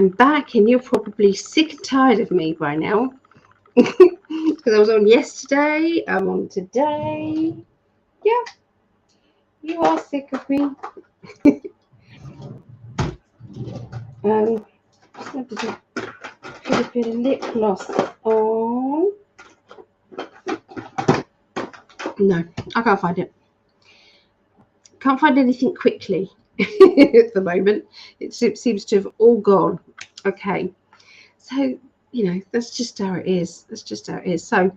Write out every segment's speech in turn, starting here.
I'm back, and you're probably sick and tired of me by now. Because I was on yesterday, I'm on today. Yeah, you are sick of me. Just going to put a bit of lip gloss on. No, I can't find it. Can't find anything quickly at the moment. It seems to have all gone. Okay, so that's just how it is. That's just how it is. So,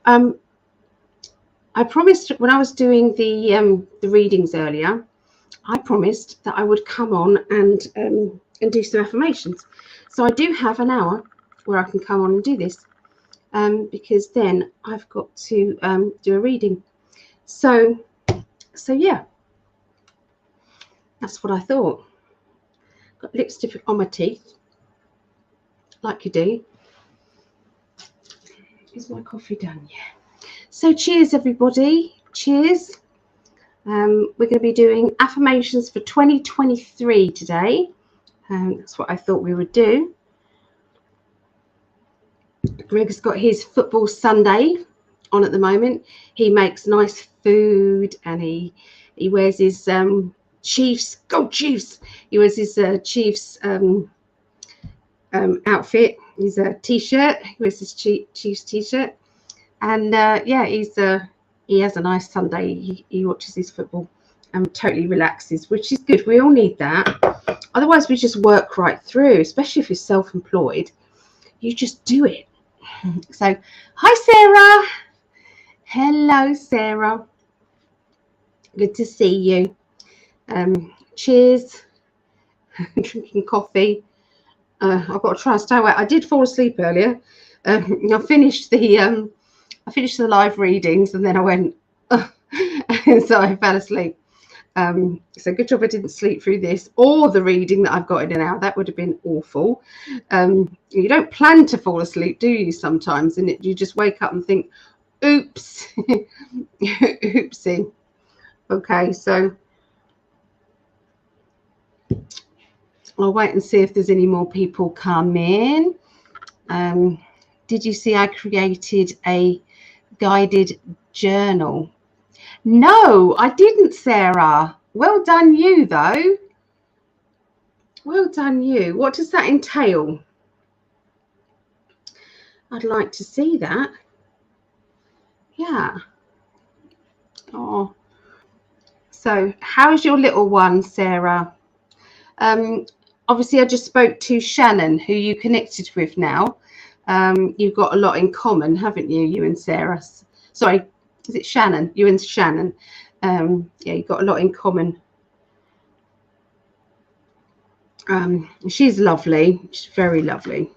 I promised when I was doing the readings earlier, I promised that I would come on and do some affirmations. So I do have an hour where I can come on and do this, because then I've got to do a reading. So yeah, that's what I thought. Got lipstick on my teeth, like you do. Is my coffee done? Yeah. So cheers, everybody. Cheers. We're going to be doing affirmations for 2023 today. That's what I thought we would do. Greg's got his football Sunday on at the moment. He makes nice food, and he wears his Chiefs. Go Chiefs! He wears his Chiefs outfit. He's a t-shirt. He wears his Chiefs t-shirt, and yeah, he has a nice Sunday. He watches his football and totally relaxes, which is good. We all need that. Otherwise, we just work right through, especially if you're self-employed. You just do it. So, hi, Sarah. Hello, Sarah. Good to see you. Cheers. Drinking coffee. I've got to try and stay awake. I did fall asleep earlier. I finished the live readings, and then I went, and so I fell asleep. So good job I didn't sleep through this or the reading that I've got in an hour. That would have been awful. You don't plan to fall asleep, do you? Sometimes, and you just wake up and think, "Oops, oopsie." Okay, so I'll wait and see if there's any more people come in. Did you see I created a guided journal? No, I didn't, Sarah. Well done you, though. Well done you. What does that entail? I'd like to see that. Yeah. Oh. So how's your little one, Sarah? Obviously, I just spoke to Shannon, who you connected with now. You've got a lot in common, haven't you, you and Sarah? Sorry, is it Shannon? You and Shannon. Yeah, you've got a lot in common. She's lovely. She's very lovely.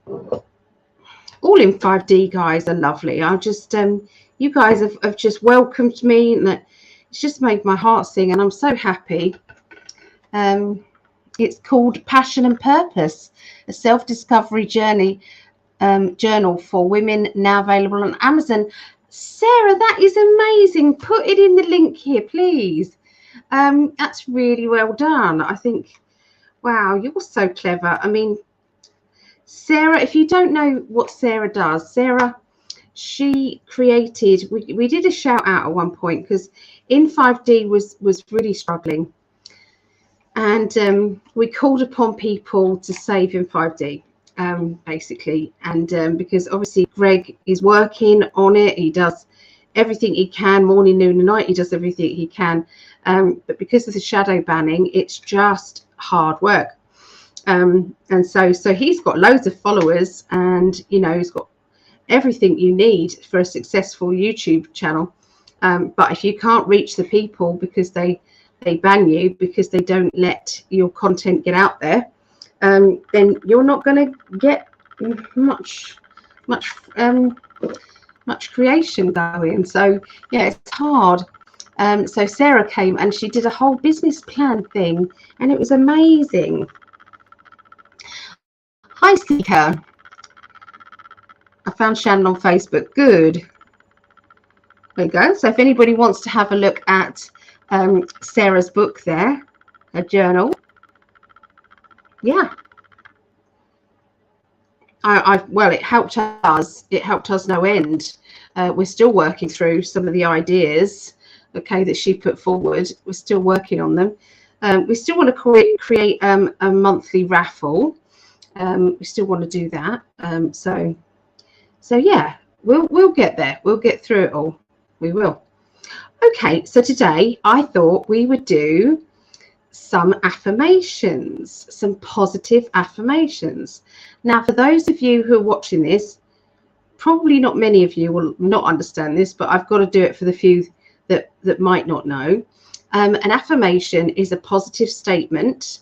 All in 5D guys are lovely. I just, you guys have just welcomed me, and it's just made my heart sing, and I'm so happy. It's called Passion and Purpose, a self-discovery journey journal for women, now available on Amazon. Sarah, that is amazing. Put it in the link here, please. That's really well done. I think, wow, you're so clever. I mean, Sarah, if you don't know what Sarah does, Sarah, she created, we did a shout out at one point because in 5D was really struggling. And we called upon people to save in 5D, basically. And because obviously Greg is working on it, he does everything he can, morning, noon, and night. He does everything he can. But because of the shadow banning, it's just hard work. And so he's got loads of followers, and he's got everything you need for a successful YouTube channel. But if you can't reach the people because they ban you, because they don't let your content get out there, then you're not going to get much creation going. So yeah, it's hard. So Sarah came and she did a whole business plan thing, and it was amazing. Hi, Seeker. I found Shannon on Facebook. Good. There you go. So if anybody wants to have a look at Sarah's book there, a journal, yeah, well, it helped us. It helped us no end. We're still working through some of the ideas, okay, that she put forward. We're still working on them. We still want to create a monthly raffle. We still want to do that. So yeah, we'll get there. We'll get through it all. We will. Okay, so today I thought we would do some affirmations, some positive affirmations. Now, for those of you who are watching this, probably not many of you will not understand this, but I've got to do it for the few that might not know. An affirmation is a positive statement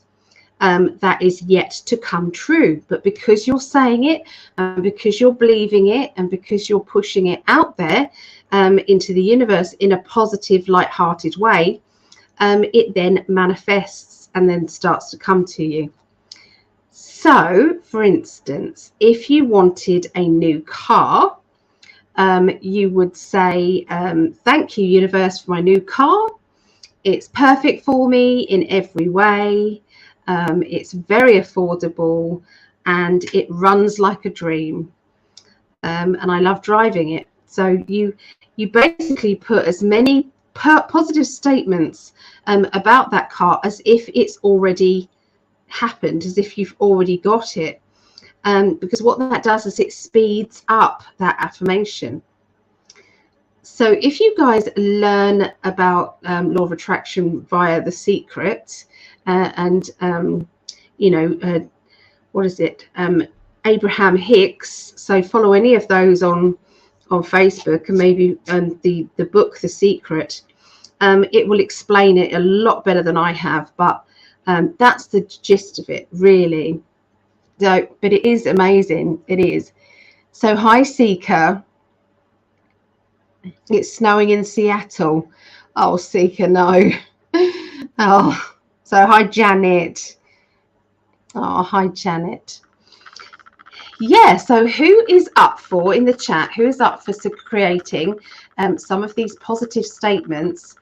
that is yet to come true. But because you're saying it, and because you're believing it, and because you're pushing it out there into the universe in a positive, light-hearted way, it then manifests and then starts to come to you. So, for instance, if you wanted a new car, you would say, thank you, universe, for my new car. It's perfect for me in every way. It's very affordable and it runs like a dream. And I love driving it. So you basically put as many positive statements about that car as if it's already happened, as if you've already got it. Because what that does is it speeds up that affirmation. So if you guys learn about law of attraction via The Secret and what is it, Abraham Hicks, so follow any of those on Facebook, and maybe the book The Secret, it will explain it a lot better than I have, but that's the gist of it, really. So, but it is amazing. It is. So hi Seeker. It's snowing in Seattle. Oh, Seeker, no. Oh, so hi Janet. Oh, hi Janet. Yeah, so who is up for, in the chat, who is up for creating some of these positive statements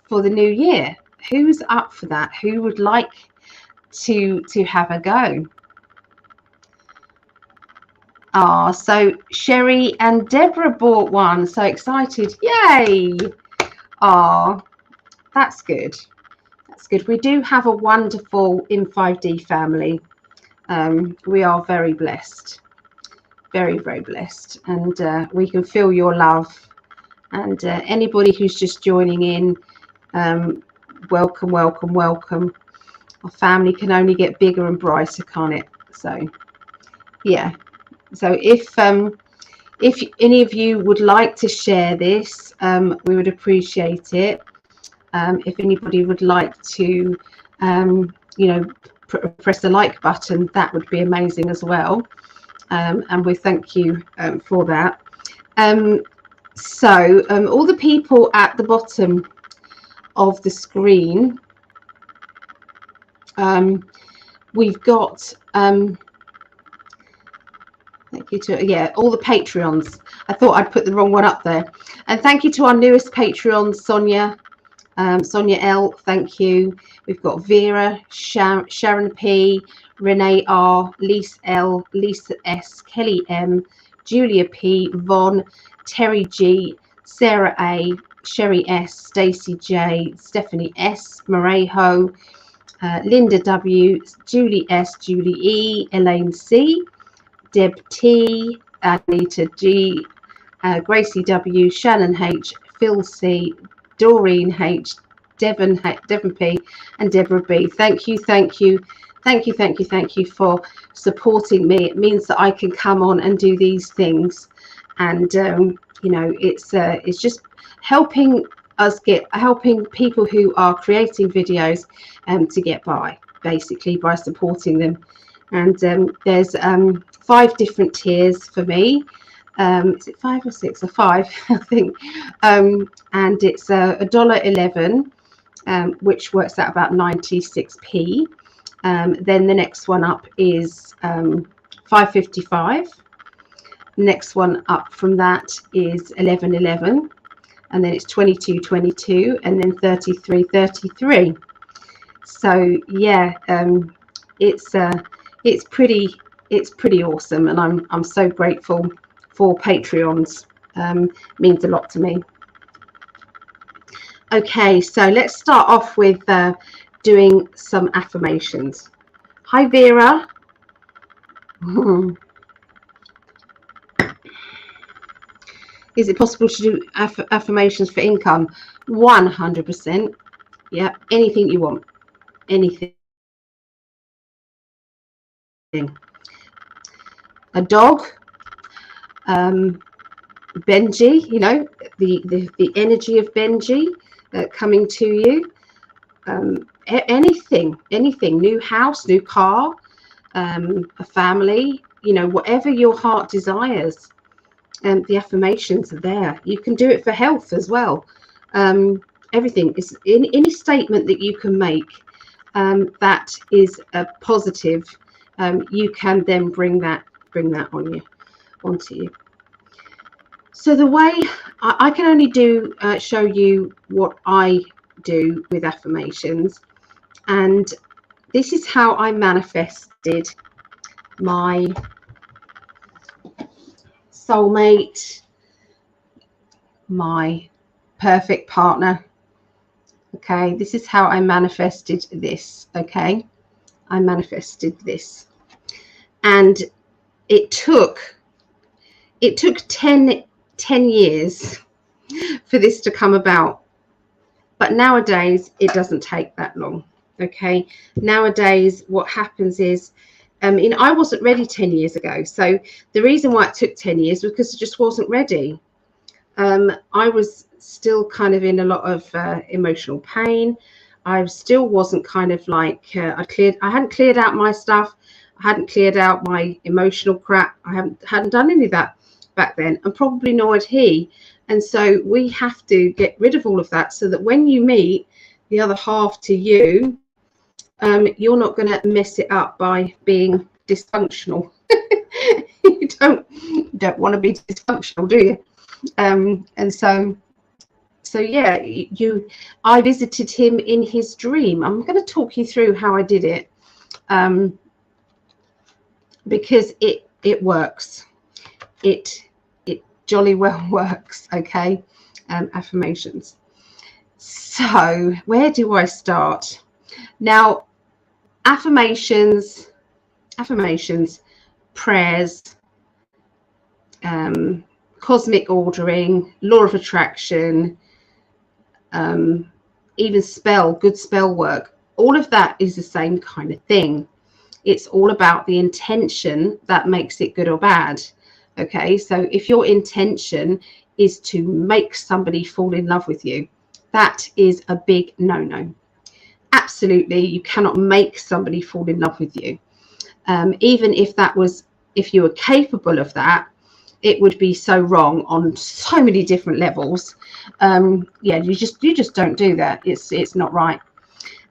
for the new year? Who's up for that? Who would like to have a go? Ah, so Sherry and Deborah bought one. So excited. Yay. Ah, that's good. That's good. We do have a wonderful In5D family. We are very blessed. Very, very blessed. And we can feel your love. And anybody who's just joining in, welcome, welcome, welcome. Our family can only get bigger and brighter, can't it? So, yeah. So if any of you would like to share this, we would appreciate it. If anybody would like to, press the like button, that would be amazing as well. And we thank you for that. So all the people at the bottom of the screen, we've got thank you to, yeah, all the Patreons. I thought I'd put the wrong one up there. And thank you to our newest Patreon, Sonia. Sonia L, thank you. We've got Vera, Sharon P, Renee R, Lisa L, Lisa S, Kelly M, Julia P, Von, Terry G, Sarah A, Sherry S, Stacey J, Stephanie S, Marejo, Linda W, Julie S, Julie E, Elaine C, Deb T, Anita G, Gracie W, Shannon H, Phil C, Doreen H, Devon P, and Deborah B. Thank you, thank you, thank you, thank you, thank you for supporting me. It means that I can come on and do these things, and it's just helping people who are creating videos to get by, basically, by supporting them. And there's 5 different tiers for me. Is it 5 or 6 or 5? I think. And it's $1.11, which works out about 96p. Then the next one up is $5.55. Next one up from that is $11.11, and then it's $22.22, and then $33.33. So yeah, it's pretty it's pretty awesome, and I'm so grateful for Patreons. Means a lot to me. Okay, so let's start off with doing some affirmations. Hi, Vera. Is it possible to do affirmations for income? 100%. Yeah, anything you want. Anything. A dog. Benji, you know, the energy of Benji coming to you. Anything, new house, new car, a family, you know, whatever your heart desires. The affirmations are there. You can do it for health as well. Everything is in any statement that you can make that is a positive. You can then bring that onto you. So the way I can only show you what I do with affirmations, and this is how I manifested my soulmate, my perfect partner. Okay, this is how I manifested this. Okay, I manifested this, and it took 10 years for this to come about, but nowadays it doesn't take that long. Okay, nowadays what happens is I wasn't ready 10 years ago, so the reason why it took 10 years was because I just wasn't ready. I was still kind of in a lot of emotional pain. I still wasn't kind of like I hadn't cleared out my stuff. I hadn't cleared out my emotional crap. I hadn't done any of that back then, and probably nor had he. And so we have to get rid of all of that so that when you meet the other half to you, you're not going to mess it up by being dysfunctional. You don't want to be dysfunctional, do you? And so yeah, I visited him in his dream. I'm going to talk you through how I did it, because it works. It jolly well works. Okay, affirmations. So where do I start? Now, affirmations, prayers, cosmic ordering, law of attraction, even good spell work, all of that is the same kind of thing. It's all about the intention that makes it good or bad. Okay, so if your intention is to make somebody fall in love with you, that is a big no-no. Absolutely, you cannot make somebody fall in love with you. Even if you were capable of that, it would be so wrong on so many different levels. Yeah, you just don't do that. It's not right.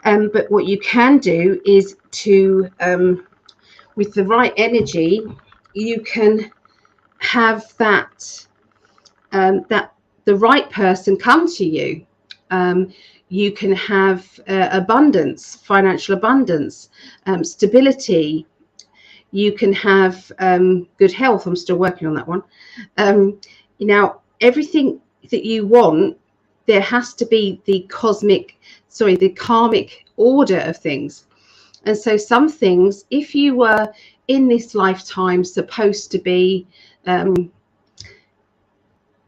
But what you can do is to, with the right energy, you can have that the right person come to you. You can have abundance, financial abundance, stability. You can have good health. I'm still working on that one. Now, everything that you want, there has to be the karmic order of things. And so some things, if you were in this lifetime supposed to be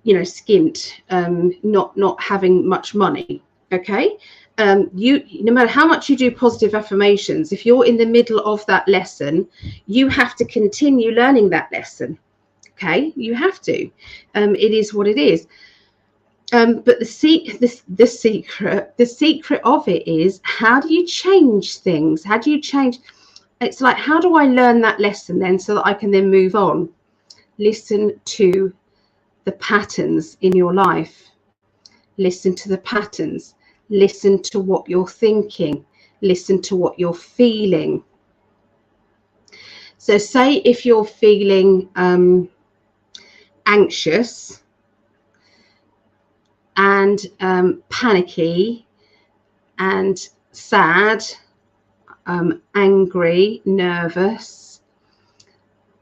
skint, not having much money, okay, no matter how much you do positive affirmations, if you're in the middle of that lesson, you have to continue learning that lesson. Okay, you have to. It is what it is. But the secret of it is, how do you change things? How do you change? It's like, how do I learn that lesson then so that I can then move on? Listen to the patterns in your life. Listen to the patterns. Listen to what you're thinking. Listen to what you're feeling. So say if you're feeling anxious and panicky and sad, angry, nervous,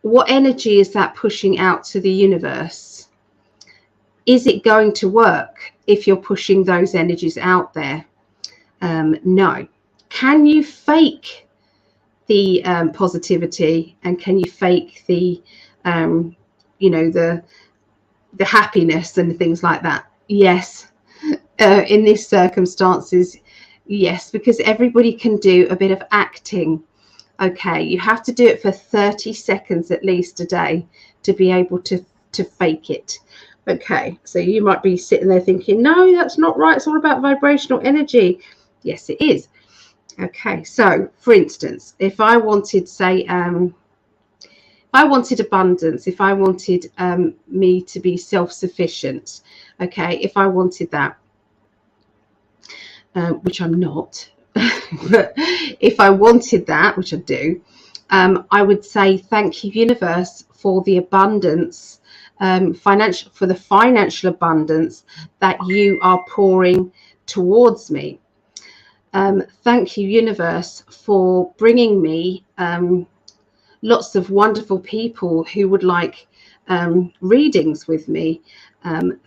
what energy is that pushing out to the universe? Is it going to work if you're pushing those energies out there? No. Can you fake the positivity, and can you fake the the happiness and things like that? Yes. In these circumstances, yes, because everybody can do a bit of acting. Okay, you have to do it for 30 seconds at least a day to be able to fake it. Okay, so you might be sitting there thinking, no, that's not right, it's all about vibrational energy. Yes, it is. Okay, so for instance, if I wanted, say, if I wanted abundance, if I wanted me to be self-sufficient, okay, if I wanted that, which I'm not, but if I wanted that, which I do, I would say, thank you, universe, for the abundance, for the financial abundance that you are pouring towards me. Thank you, universe, for bringing me lots of wonderful people who would like readings with me.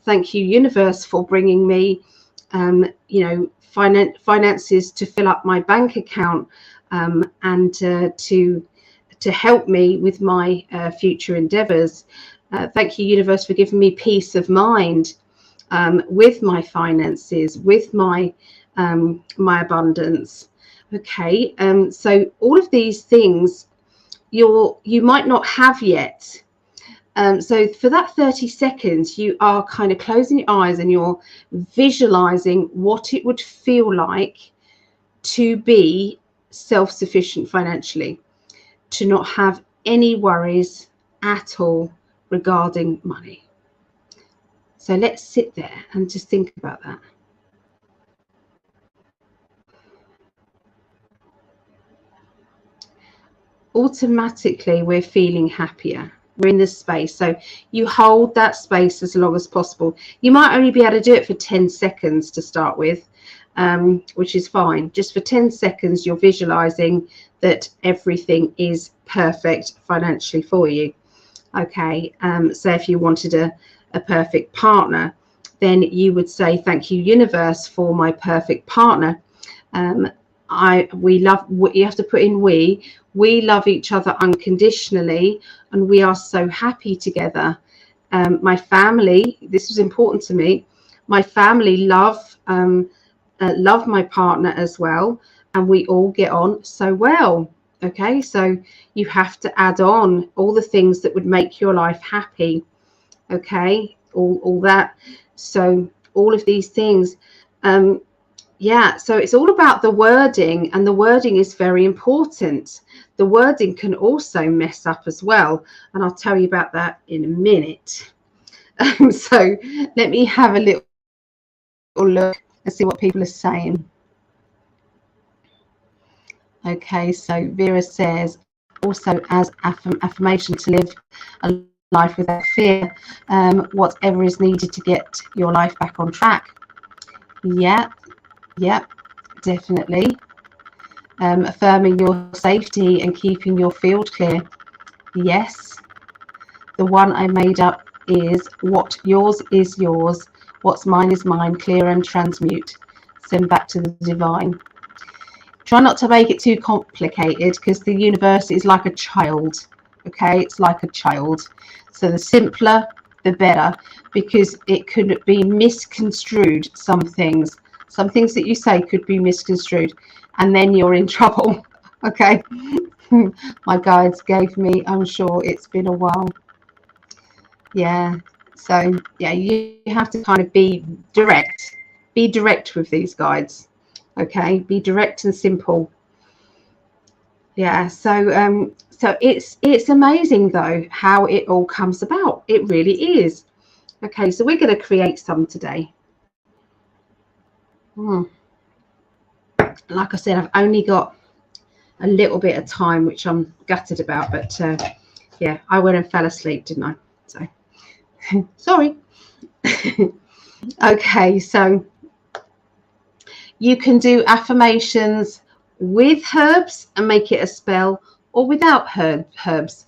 Thank you, universe, for bringing me, finances to fill up my bank account, and to help me with my future endeavors. Thank you, universe, for giving me peace of mind with my finances, with my abundance. Okay, so all of these things you might not have yet. So for that 30 seconds, you are kind of closing your eyes and you're visualizing what it would feel like to be self-sufficient financially, to not have any worries at all regarding money. So let's sit there and just think about that. Automatically, we're feeling happier. We're in this space. So you hold that space as long as possible. You might only be able to do it for 10 seconds to start with, which is fine. Just for 10 seconds, you're visualizing that everything is perfect financially for you. Okay, so if you wanted a perfect partner, then you would say, thank you, universe, for my perfect partner. We love, you have to put in we love each other unconditionally, and we are so happy together. My family, this was important to me, my family love my partner as well, and we all get on so well. Okay, so you have to add on all the things that would make your life happy. Okay, all that. So all of these things, yeah, so it's all about the wording, and the wording is very important. The wording can also mess up as well, and I'll tell you about that in a minute. So let me have a little look and see what people are saying. Okay, so Vera says, also as affirmation to live a life without fear, whatever is needed to get your life back on track. Yeah, definitely. Affirming your safety and keeping your field clear. Yes. The one I made up is, what yours is yours, what's mine is mine, clear and transmute. Send back to the divine. Try not to make it too complicated, because the universe is like a child. Okay, it's like a child. So the simpler, the better, because it could be misconstrued. Some things that you say could be misconstrued, and then you're in trouble. Okay. My guides gave me, I'm sure it's been a while. Yeah. So yeah, you have to kind of be direct with these guides. Okay, be direct and simple. Yeah, so so it's amazing though how it all comes about. It really is. Okay, so we're going to create some today. Like I said, I've only got a little bit of time, which I'm gutted about, but yeah, I went and fell asleep, didn't I? So sorry. Okay, so you can do affirmations with herbs and make it a spell, or without herbs.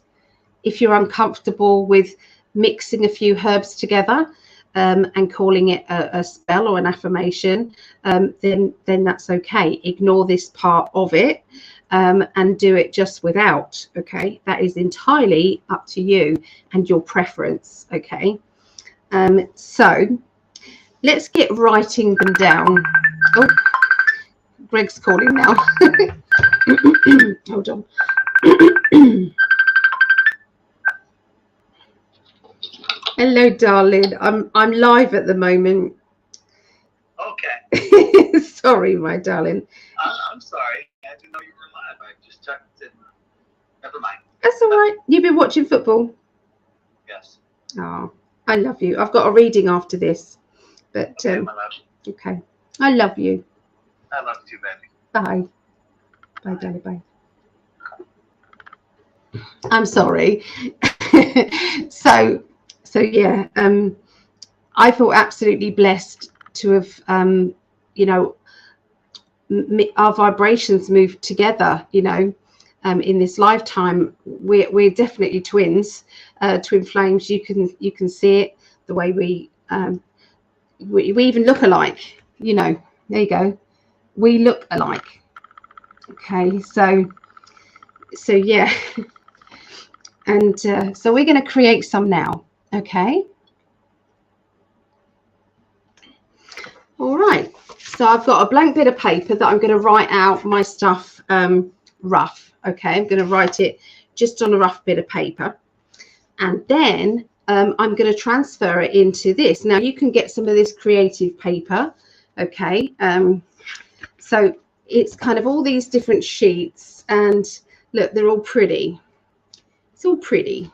if you're uncomfortable with mixing a few herbs together and calling it a spell or an affirmation, then that's okay. Ignore this part of it and do it just without. Okay, that is entirely up to you and your preference. Okay, so let's get writing them down. Oh, Greg's calling now. Hold on. Hello, darling. I'm live at the moment. Okay. Sorry, my darling. I'm sorry. I didn't know you were live. I just checked and never mind. That's all right. You've been watching football? Yes. Oh, I love you. I've got a reading after this. But okay, my love. Okay. I love you. I love you, baby. Bye. Bye, darling. Bye. I'm sorry. So yeah, I feel absolutely blessed to have our vibrations moved together, in this lifetime. We're definitely twins, twin flames. You can see it the way we even look alike. There you go. We look alike. Okay, so yeah. And so we're going to create some now. Okay. All right. So I've got a blank bit of paper that I'm going to write out my stuff rough. Okay. I'm going to write it just on a rough bit of paper. And then I'm going to transfer it into this. Now you can get some of this creative paper. Okay. So it's kind of all these different sheets, and look, they're all pretty. It's all pretty.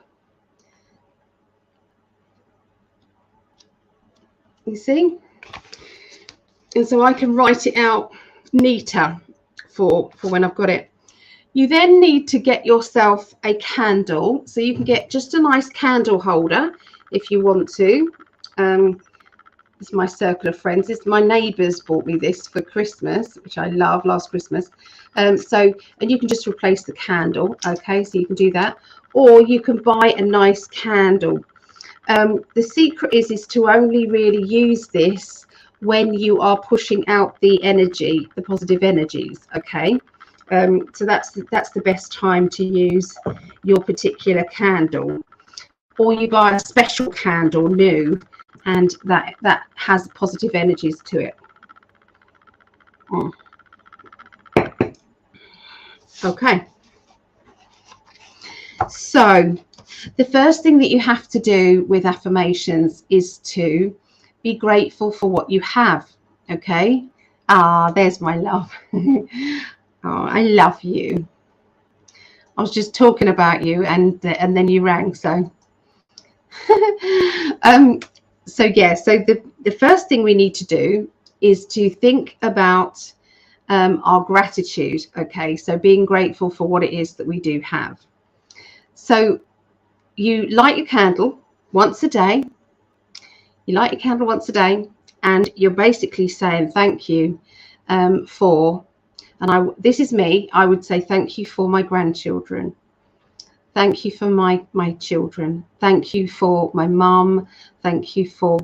You see? And so I can write it out neater for when I've got it. You then need to get yourself a candle. So you can get just a nice candle holder if you want to. It's my circle of friends. My neighbours bought me this for Christmas, which I love, last Christmas. And you can just replace the candle. Okay, so you can do that. Or you can buy a nice candle. The secret is to only really use this when you are pushing out the energy, the positive energies. Okay, so that's the best time to use your particular candle. Or you buy a special candle new, and that has positive energies to it. Okay. So the first thing that you have to do with affirmations is to be grateful for what you have. Okay. There's my love. I love you. I was just talking about you, and then you rang. So so the first thing we need to do is to think about our gratitude. Okay, so being grateful for what it is that we do have. So you light your candle once a day. You light your candle once a day, and you're basically saying thank you for, and this is me, I would say thank you for my grandchildren. Thank you for my children. Thank you for my mum. Thank you for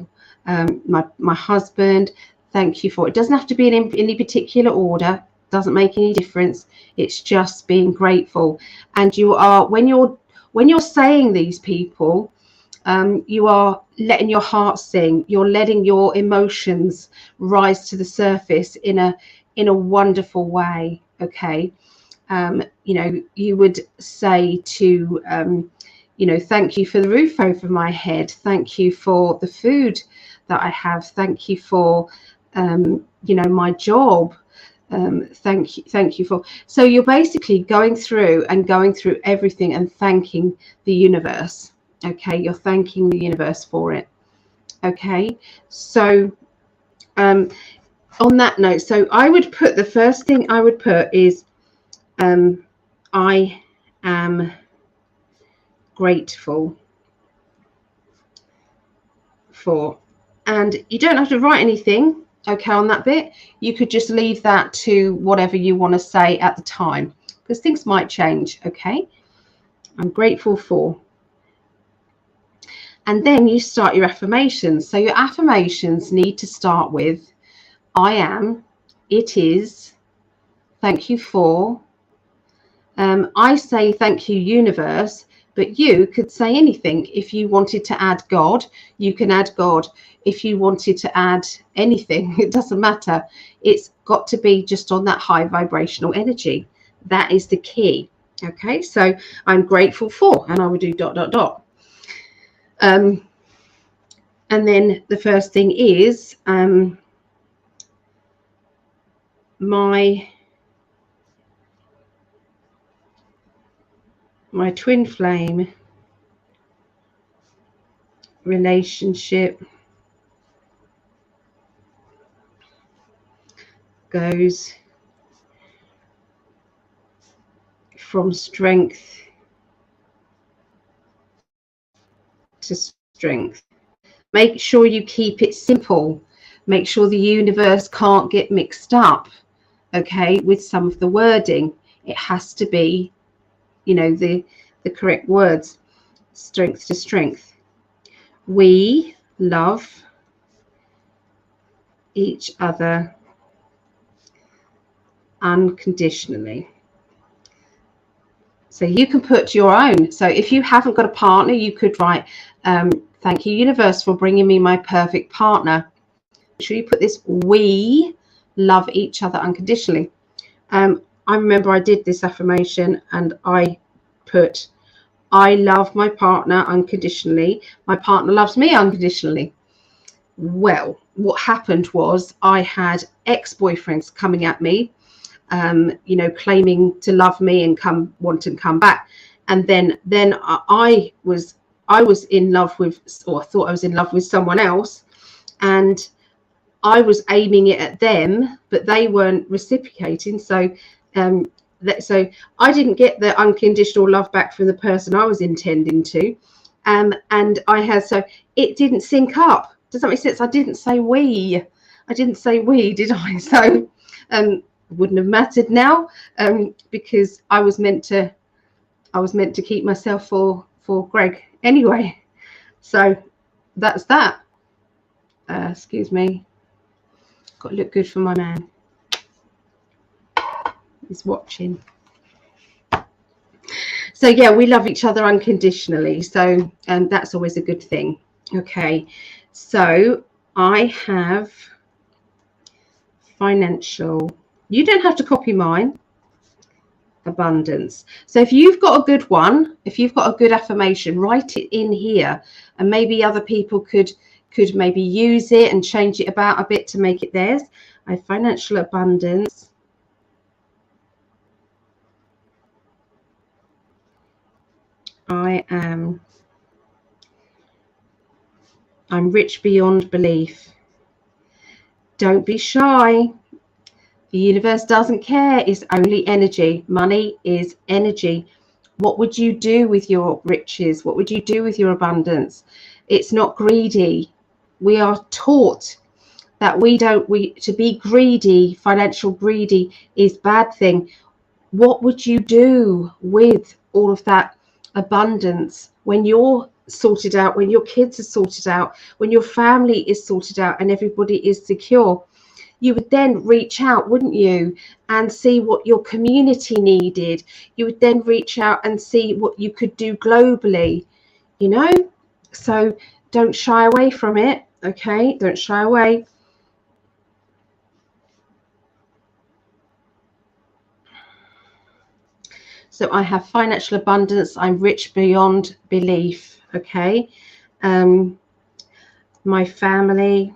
my husband. Thank you for, it doesn't have to be in any particular order. Doesn't make any difference. It's just being grateful. And you are, when you're saying these people, you are letting your heart sing. You're letting your emotions rise to the surface in a wonderful way. Okay. You would say to, thank you for the roof over my head. Thank you for the food that I have. Thank you for, my job. Thank you for. So you're basically going through everything and thanking the universe. Okay. You're thanking the universe for it. Okay. So, on that note, so I would put, the first thing I would put is, I am grateful for, and you don't have to write anything, okay, on that bit. You could just leave that to whatever you want to say at the time, because things might change. Okay, I'm grateful for. And then you start your affirmations. So your affirmations need to start with I am, it is, thank you for. I say thank you, universe, but you could say anything. If you wanted to add God, you can add God. If you wanted to add anything, it doesn't matter. It's got to be just on that high vibrational energy. That is the key. Okay, so I'm grateful for, and I would do ... And then the first thing is my twin flame relationship goes from strength to strength. Make sure you keep it simple. Make sure the universe can't get mixed up, okay, with some of the wording. It has to be, you know, the correct words. Strength to strength. We love each other unconditionally. So you can put your own. So if you haven't got a partner, you could write, thank you, universe, for bringing me my perfect partner. Make sure you put this, we love each other unconditionally. I remember I did this affirmation and I put, I love my partner unconditionally. My partner loves me unconditionally. Well, what happened was I had ex-boyfriends coming at me, you know, claiming to love me and want to come back. And then I was in love with, or I thought I was in love with someone else, and I was aiming it at them, but they weren't reciprocating. So so I didn't get the unconditional love back from the person I was intending to, and I had, so it didn't sync up. Does that make sense? I didn't say we, did I? So wouldn't have mattered now, because I was meant to keep myself for Greg anyway. So that's that. Excuse me. Got to look good for my man. He's watching. So yeah, we love each other unconditionally. So that's always a good thing. Okay. So I have financial. You don't have to copy mine. Abundance. So if you've got a good one, if you've got a good affirmation, write it in here, and maybe other people could maybe use it and change it about a bit to make it theirs. I have financial abundance. I'm rich beyond belief. Don't be shy. The universe doesn't care. It's only energy. Money is energy. What would you do with your riches? What would you do with your abundance? It's not greedy. We are taught that to be greedy, financial greedy, is bad thing. What would you do with all of that abundance when you're sorted out, when your kids are sorted out, when your family is sorted out and everybody is secure? You would then reach out, wouldn't you, and see what your community needed. You would then reach out and see what you could do globally, you know? So don't shy away from it, okay? Don't shy away. So I have financial abundance. I'm rich beyond belief, okay? My family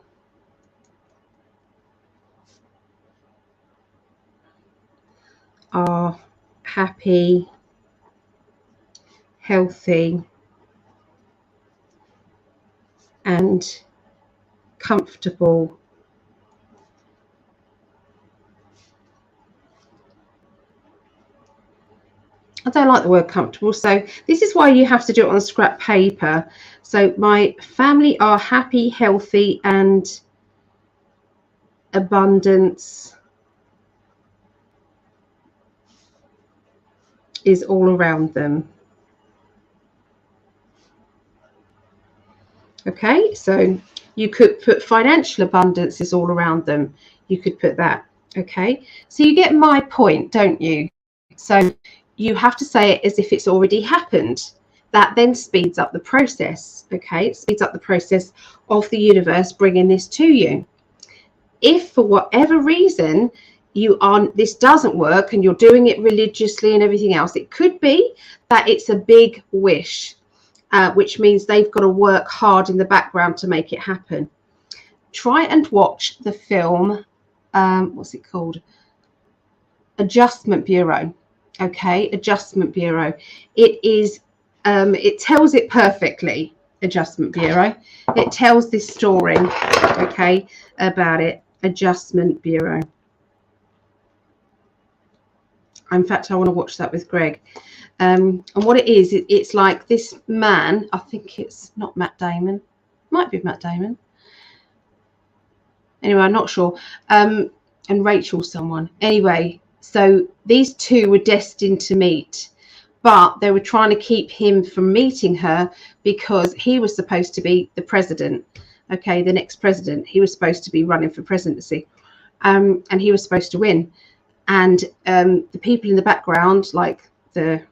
are happy, healthy, and comfortable. I don't like the word comfortable, so this is why you have to do it on scrap paper. So my family are happy, healthy, and abundance is all around them. Okay, so you could put financial abundance is all around them. You could put that. Okay, so you get my point, don't you? So you have to say it as if it's already happened. That then speeds up the process. Okay, it speeds up the process of the universe bringing this to you. If for whatever reason this doesn't work and you're doing it religiously and everything else, it could be that it's a big wish, which means they've got to work hard in the background to make it happen. Try and watch the film, what's it called? Adjustment Bureau. Okay, Adjustment Bureau. It is, it tells it perfectly. Adjustment Bureau. It tells this story, okay, about it. Adjustment Bureau. In fact, I want to watch that with Greg. And what it is, it's like this man, I think it's not Matt Damon, might be Matt Damon. Anyway, I'm not sure. And Rachel someone. Anyway, so these two were destined to meet, but they were trying to keep him from meeting her because he was supposed to be the president. Okay, the next president. He was supposed to be running for presidency. And he was supposed to win. And the people in the background, like the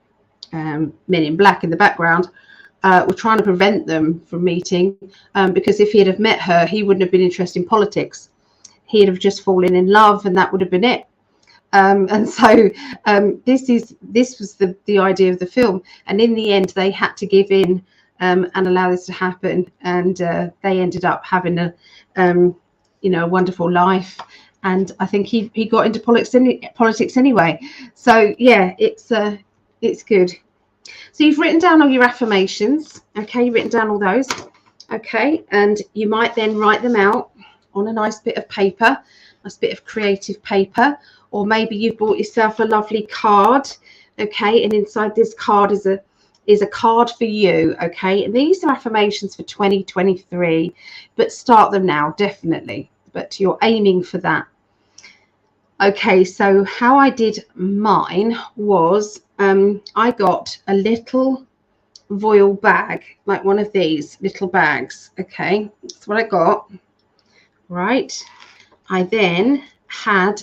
men in black in the background, were trying to prevent them from meeting, because if he'd have met her, he wouldn't have been interested in politics. He'd have just fallen in love, and that would have been it. And so this was the idea of the film. And in the end, they had to give in and allow this to happen. And they ended up having a wonderful life. And I think he got into politics anyway. So yeah, it's good. So you've written down all your affirmations. Okay, you've written down all those. Okay, and you might then write them out on a nice bit of paper, nice bit of creative paper, or maybe you've bought yourself a lovely card. Okay, and inside this card is a card for you. Okay, and these are affirmations for 2023, but start them now, definitely. But you're aiming for that. Okay, so how I did mine was I got a little voile bag, like one of these little bags. Okay, that's what I got. Right. I then had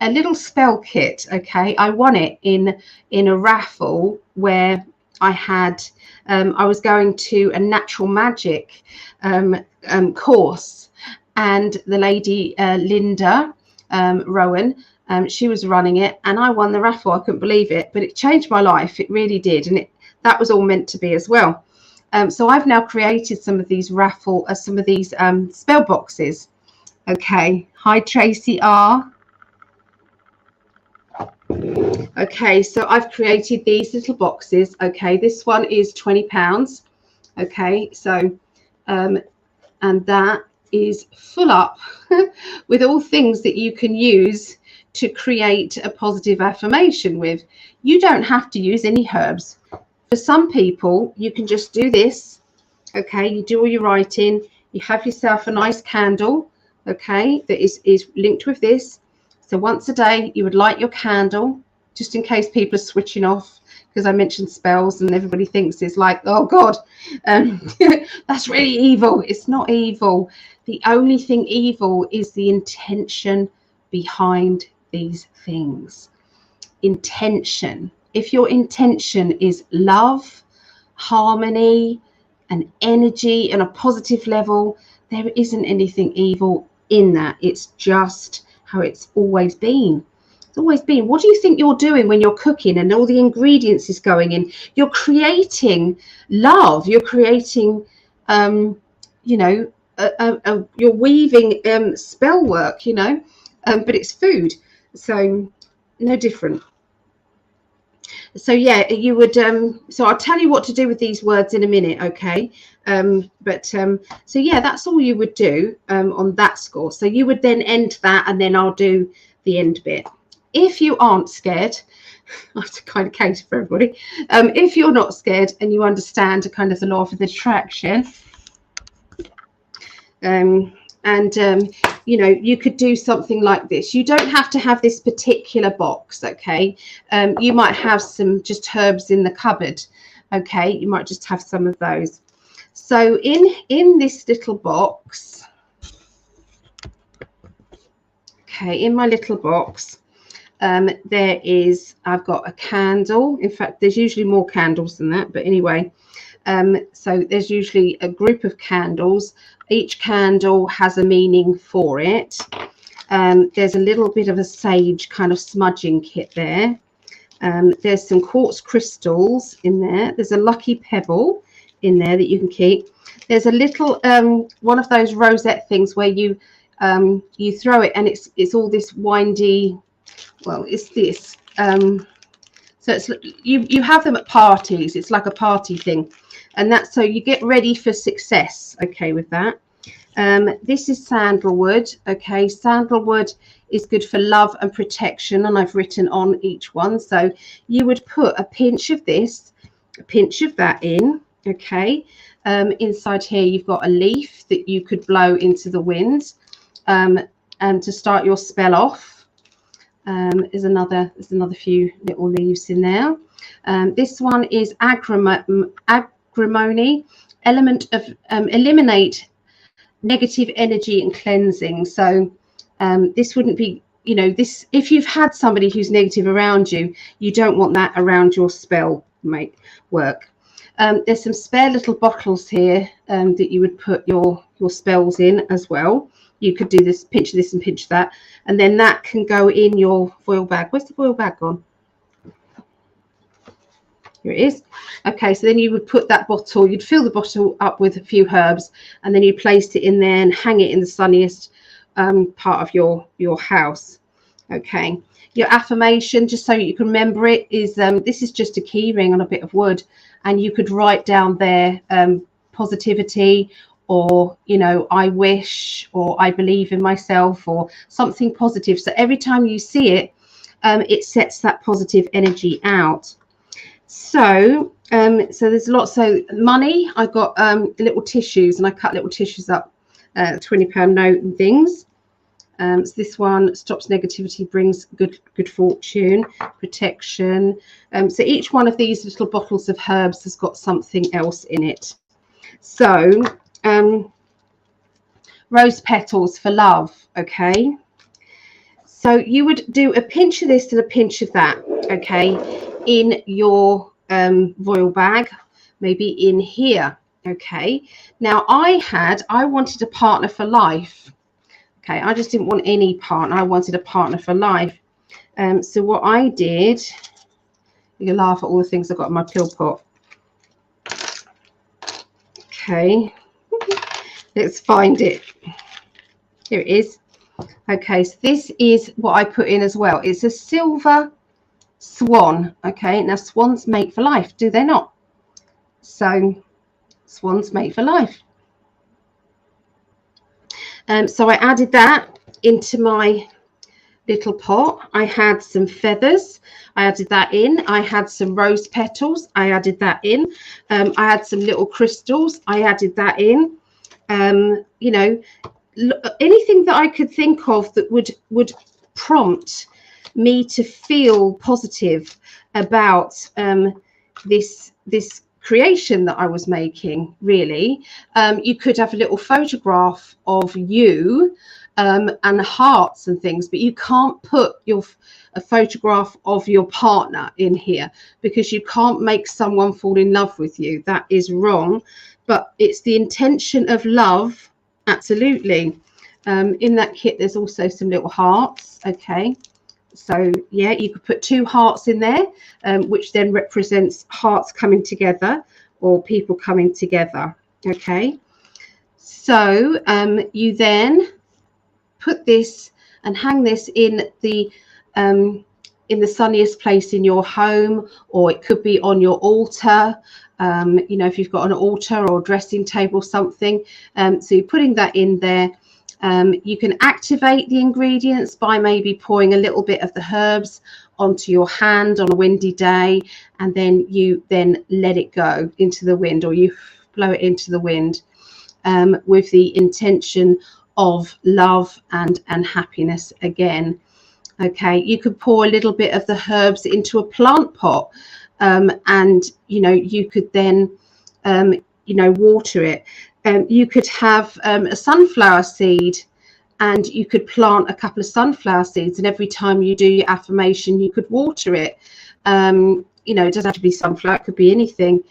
a little spell kit. Okay, I won it in a raffle where I had I was going to a natural magic course, and the lady Linda Rowan, she was running it, and I won the raffle. I couldn't believe it, but it changed my life. It really did, and that was all meant to be as well. So I've now created some of these spell boxes. Okay, hi Tracy R. Okay, so I've created these little boxes. Okay, this one is £20. Okay, so and that is full up with all things that you can use to create a positive affirmation with. You don't have to use any herbs. For some people, you can just do this. Okay, you do all your writing, you have yourself a nice candle, okay, that is linked with this. So once a day you would light your candle, just in case people are switching off, because I mentioned spells and everybody thinks it's like, oh God, that's really evil. It's not evil. The only thing evil is the intention behind these things. Intention. If your intention is love, harmony, and energy and a positive level, there isn't anything evil in that. It's just how it's always been. It's always been. What do you think you're doing when you're cooking and all the ingredients is going in? You're creating love. You're creating, you're weaving spell work, but it's food. So no different. So yeah, you would so I'll tell you what to do with these words in a minute, okay? So yeah, that's all you would do on that score. So you would then end that, and then I'll do the end bit. If you aren't scared, I have to kind of cater for everybody. If you're not scared and you understand kind of the law of attraction, you could do something like this. You don't have to have this particular box, okay? You might have some just herbs in the cupboard, okay? You might just have some of those. So in this little box, okay, in my little box, there is, I've got a candle. In fact, there's usually more candles than that, but anyway, so there's usually a group of candles. Each candle has a meaning for it. There's a little bit of a sage kind of smudging kit there. There's some quartz crystals in there. There's a lucky pebble in there that you can keep. There's a little one of those rosette things where you throw it and it's all this windy, well, it's this so it's you have them at parties. It's like a party thing, and that's so you get ready for success. Okay, with that. This is sandalwood. Okay, sandalwood is good for love and protection, and I've written on each one. So you would put a pinch of this, a pinch of that in. Okay, inside here you've got a leaf that you could blow into the wind, and to start your spell off. There's another few little leaves in there. This one is agrimony, element of eliminate negative energy and cleansing. So this wouldn't be, you know, this, if you've had somebody who's negative around you, you don't want that around your spell work. There's some spare little bottles here that you would put your spells in as well. You could do this, pinch this and pinch that, and then that can go in your foil bag. Where's the foil bag gone? Here it is. Okay, so then you would put that bottle, you'd fill the bottle up with a few herbs, and then you place it in there and hang it in the sunniest part of your house. Okay, your affirmation, just so you can remember it, is this is just a key ring on a bit of wood, and you could write down there positivity, or, you know, I wish, or I believe in myself, or something positive. So every time you see it, it sets that positive energy out. So so there's lots. So money, I got little tissues, and I cut little tissues up, £20 note and things. So this one stops negativity, brings good fortune, protection. So each one of these little bottles of herbs has got something else in it. So rose petals for love. Okay, so you would do a pinch of this and a pinch of that, okay, in your royal bag, maybe in here. Okay, now I wanted a partner for life. Okay, I just didn't want any partner, I wanted a partner for life. So what I did, you can laugh at all the things I've got in my pill pot. Okay, let's find it. Here it is. Okay, so this is what I put in as well. It's a silver swan. Okay, now swans mate for life, do they not? So swans mate for life. So I added that into my little pot. I had some feathers, I added that in. I had some rose petals, I added that in. I had some little crystals, I added that in. You know, anything that I could think of that would prompt me to feel positive about this creation that I was making, really. You could have a little photograph of you and hearts and things, but you can't put a photograph of your partner in here, because you can't make someone fall in love with you. That is wrong. But it's the intention of love, absolutely. In that kit there's also some little hearts. Okay, so yeah, you could put 2 hearts in there, which then represents hearts coming together, or people coming together. Okay, so you then put this and hang this in the sunniest place in your home, or it could be on your altar. You know, if you've got an altar or a dressing table, something. So you're putting that in there. You can activate the ingredients by maybe pouring a little bit of the herbs onto your hand on a windy day, and then you let it go into the wind, or you blow it into the wind, with the intention of love and happiness again. Okay, you could pour a little bit of the herbs into a plant pot, and you know, you could then you know, water it. You could have a sunflower seed, and you could plant a couple of sunflower seeds, and every time you do your affirmation, you could water it. You know, it doesn't have to be sunflower, it could be anything.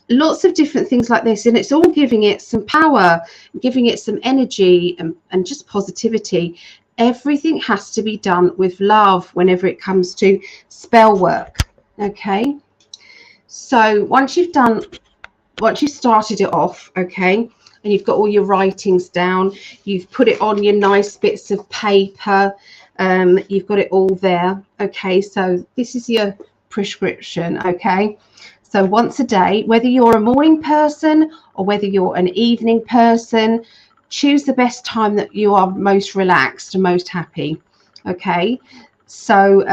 Lots of different things like this, and it's all giving it some power, giving it some energy, and just positivity. Everything has to be done with love whenever it comes to spell work. Okay, so once you've started it off, okay, and you've got all your writings down, you've put it on your nice bits of paper, you've got it all there. Okay, so this is your prescription. Okay, so once a day, whether you're a morning person or whether you're an evening person, choose the best time that you are most relaxed and most happy. Okay, so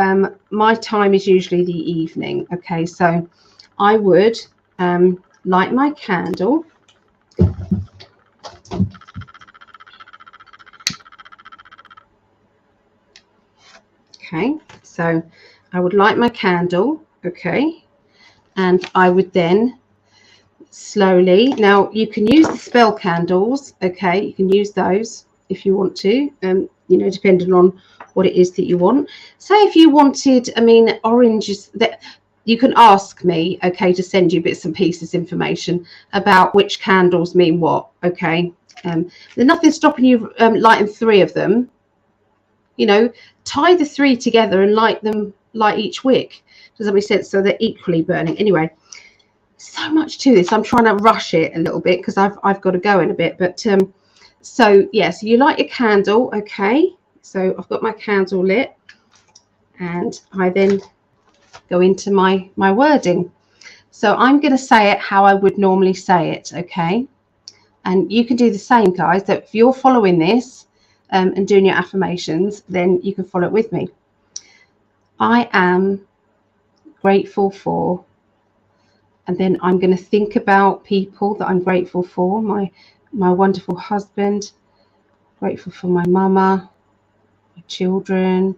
my time is usually the evening. Okay, so I would light my candle. Okay, so I would light my candle. Okay, and I would then slowly, now you can use the spell candles. Okay, you can use those if you want to, you know, depending on what it is that you want. Say if you wanted, I mean, oranges, that you can ask me, okay, to send you bits and pieces information about which candles mean what. Okay, there's nothing stopping you lighting 3 of them. You know, tie the 3 together and light each wick. Does that make sense? So they're equally burning. Anyway, so much to this. I'm trying to rush it a little bit because I've got to go in a bit. But so yeah, so you light your candle. Okay, so I've got my candle lit, and I then go into my wording. So I'm going to say it how I would normally say it. Okay, and you can do the same, guys. That if you're following this and doing your affirmations, then you can follow it with me. I am grateful for, and then I'm going to think about people that I'm grateful for. My wonderful husband, grateful for my mama, my children.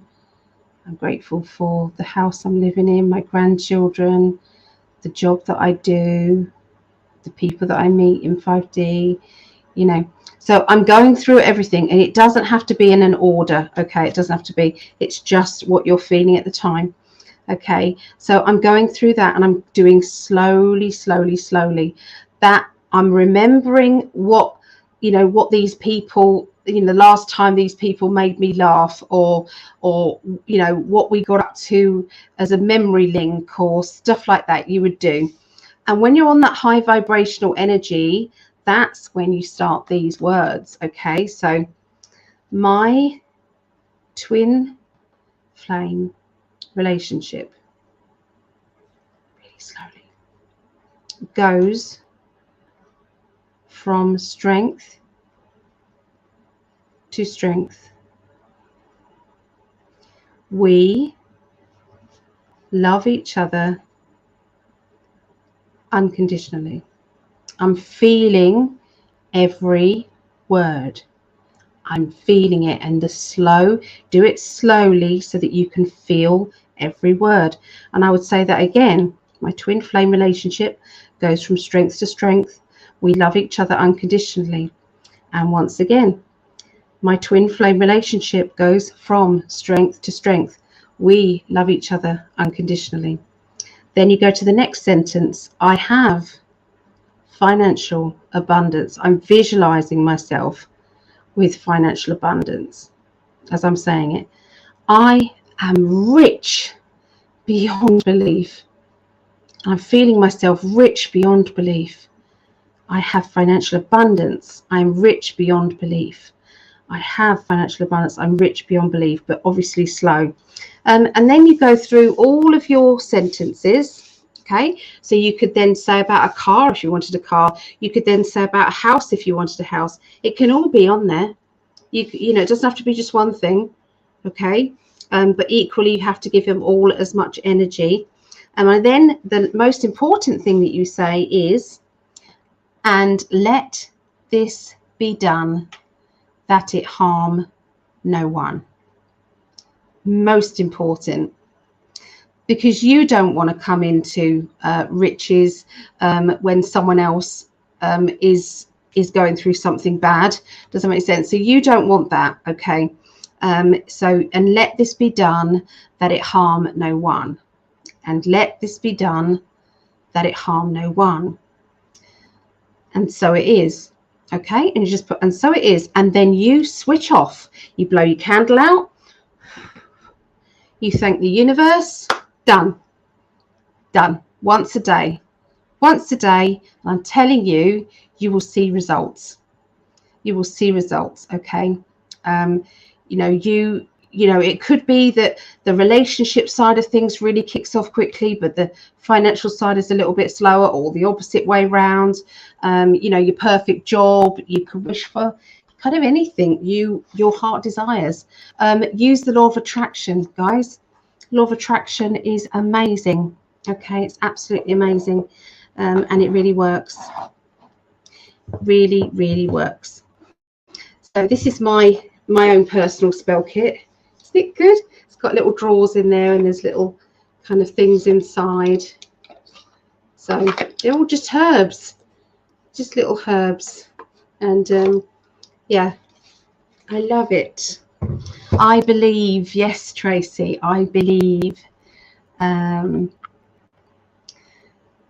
I'm grateful for the house I'm living in, my grandchildren, the job that I do, the people that I meet in 5D, you know. So I'm going through everything, and it doesn't have to be in an order. Okay, it doesn't have to be. It's just what you're feeling at the time. Okay, so I'm going through that, and I'm doing slowly, that I'm remembering what, you know, what these people, you know, the last time these people made me laugh, or you know, what we got up to as a memory link or stuff like that you would do. And when you're on that high vibrational energy, that's when you start these words. Okay, so my twin flame relationship, really slowly, goes from strength to strength. We love each other unconditionally. I'm feeling every word. I'm feeling it, and do it slowly so that you can feel every word. And I would say that again, my twin flame relationship goes from strength to strength. We love each other unconditionally. And once again, my twin flame relationship goes from strength to strength. We love each other unconditionally. Then you go to the next sentence. I have financial abundance. I'm visualizing myself with financial abundance as I'm saying it. I am rich beyond belief. I'm feeling myself rich beyond belief. I have financial abundance. I'm rich beyond belief. I have financial abundance. I'm rich beyond belief, but obviously slow. And then you go through all of your sentences. Okay, so you could then say about a car if you wanted a car. You could then say about a house if you wanted a house. It can all be on there. You know, it doesn't have to be just one thing. Okay, but equally you have to give them all as much energy. And then the most important thing that you say is, and let this be done, that it harm no one. Most important, because you don't want to come into riches when someone else is going through something bad. Does that make sense? So you don't want that, okay? So, and let this be done that it harm no one. And let this be done that it harm no one. And so it is, okay? And you just put, and so it is. And then you switch off. You blow your candle out. You thank the universe. Done. Done. Once a day. Once a day. And I'm telling you, you will see results. You will see results, okay? You know, it could be that the relationship side of things really kicks off quickly, but the financial side is a little bit slower, or the opposite way round. You know, your perfect job, you can wish for kind of anything your heart desires. Use the law of attraction, guys. Law of attraction is amazing. Okay, it's absolutely amazing, and it really works. Really, really works. So this is my own personal spell kit. Isn't it good? It's got little drawers in there, and there's little kind of things inside. So they're all just herbs, just little herbs, and yeah, I love it. I believe, yes, Tracy, I believe.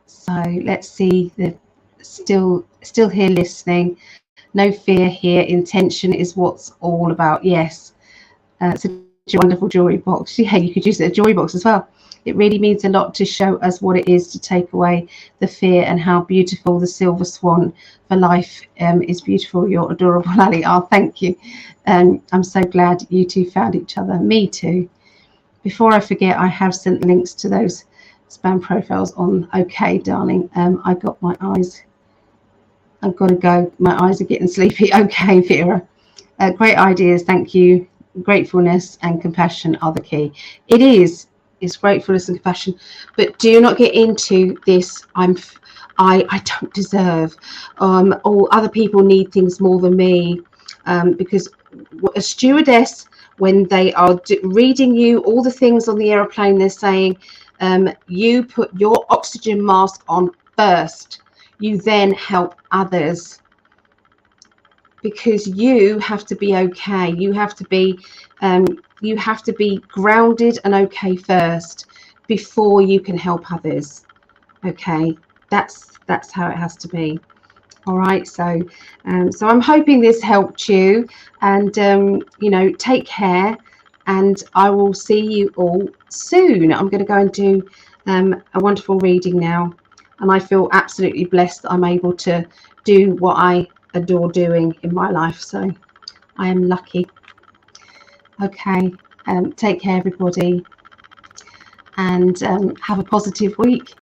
So let's see, the still here listening. No fear here. Intention is what's all about. Yes, it's a wonderful jewelry box. Yeah, you could use it as a jewelry box as well. It really means a lot to show us what it is to take away the fear, and how beautiful the silver swan for life is beautiful. You're adorable, Ali. Oh, thank you. I'm so glad you two found each other. Me too. Before I forget, I have sent links to those spam profiles on. Okay, darling. I got my eyes. I've got to go. My eyes are getting sleepy. Okay, Vera. Great ideas. Thank you. Gratefulness and compassion are the key. It is. It's gratefulness and compassion. But do not get into this. I don't deserve. Or other people need things more than me. Because a stewardess, when they are reading you all the things on the aeroplane, they're saying, you put your oxygen mask on first. You then help others, because you have to be okay. You have to be grounded and okay first before you can help others. Okay, that's how it has to be. All right. So so I'm hoping this helped you, and you know, take care, and I will see you all soon. I'm going to go and do a wonderful reading now. And I feel absolutely blessed that I'm able to do what I adore doing in my life. So I am lucky. Okay. Take care, everybody. And have a positive week.